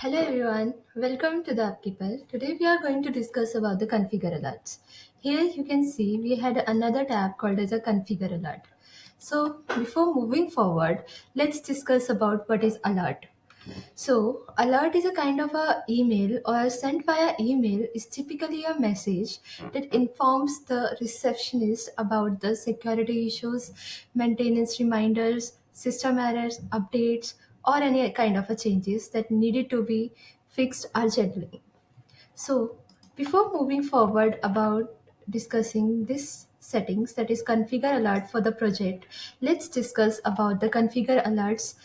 Hello everyone, welcome to the Upkeeper. Today we are going to discuss about the configure alerts. Here you can see we had another tab called as a configure alert. So before moving forward, let's discuss about what is alert. So, alert is a kind of a email or sent via email is typically a message that informs the receptionist about the security issues, maintenance reminders, system errors, updates, or any kind of a changes that needed to be fixed urgently. So, before moving forward about discussing this settings that is configure alert for the project, let's discuss about the configure alerts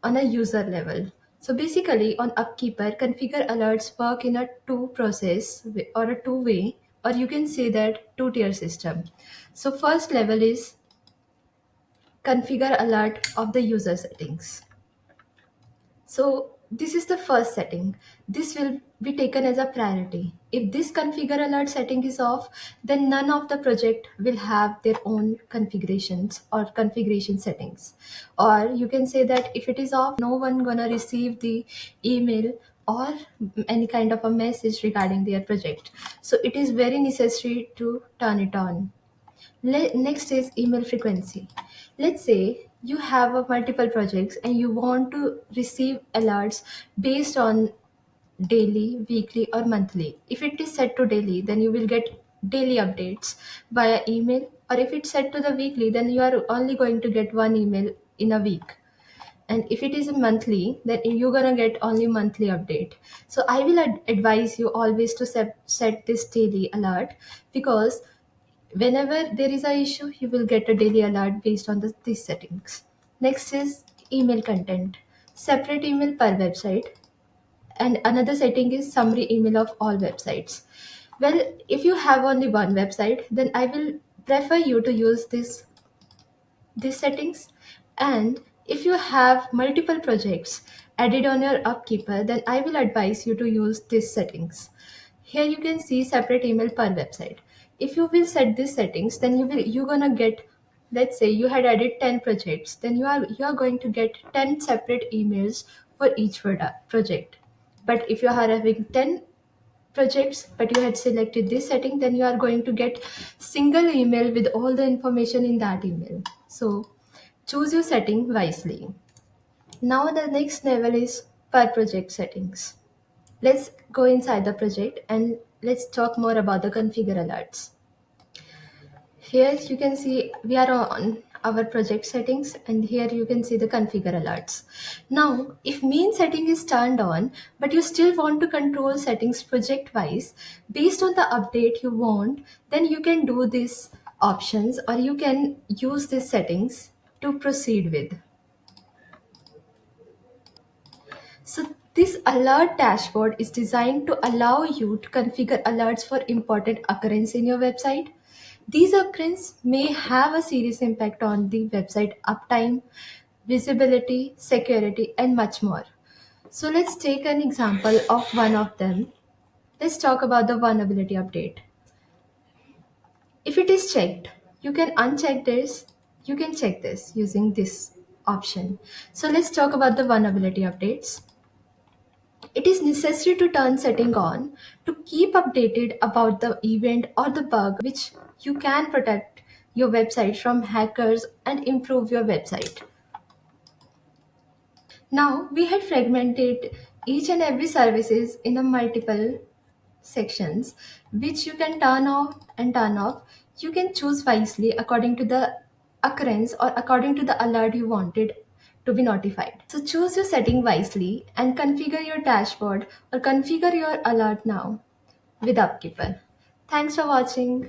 on a user level. So basically on Upkeeper, configure alerts work in a two process or a two way, or you can say that two tier system. So first level is configure alert of the user settings. So this is the first setting. This will be taken as a priority. If this configure alert setting is off, then none of the project will have their own configurations or configuration settings. Or you can say that if it is off, no one gonna receive the email or any kind of a message regarding their project. So it is very necessary to turn it on. Next is email frequency. Let's say you have multiple projects and you want to receive alerts based on daily, weekly, or monthly. If it is set to daily, then you will get daily updates via email. Or if it's set to the weekly, then you are only going to get one email in a week. And if it is a monthly, then you're gonna get only monthly update. So I will advise you always to set this daily alert, because whenever there is a issue, you will get a daily alert based on these settings. Next is email content. Separate email per website. And another setting is summary email of all websites. Well, if you have only one website, then I will prefer you to use these settings. And if you have multiple projects added on your Upkeeper, then I will advise you to use these settings. Here you can see separate email per website. If you will set these settings, then you're gonna get, let's say you had added 10 projects, then you are going to get 10 separate emails for each project. But if you are having 10 projects but you had selected this setting, then you are going to get single email with all the information in that email. So choose your setting wisely. Now the next level is per project settings. Let's go inside the project and let's talk more about the configure alerts. Here you can see we are on our project settings, and here you can see the configure alerts. Now, if main setting is turned on, but you still want to control settings project wise based on the update you want, then you can do these options or you can use these settings to proceed with. So this alert dashboard is designed to allow you to configure alerts for important occurrence in your website. These occurrences may have a serious impact on the website uptime, visibility, security, and much more. So let's take an example of one of them. Let's talk about the vulnerability update. If it is checked, you can uncheck this. You can check this using this option. So let's talk about the vulnerability updates. It is necessary to turn setting on to keep updated about the event or the bug which you can protect your website from hackers and improve your website. Now we had fragmented each and every services in a multiple sections which you can turn off and turn off. You can choose wisely according to the occurrence or according to the alert you wanted to be notified. So choose your setting wisely and configure your dashboard or configure your alert now with Upkeeper. Thanks for watching.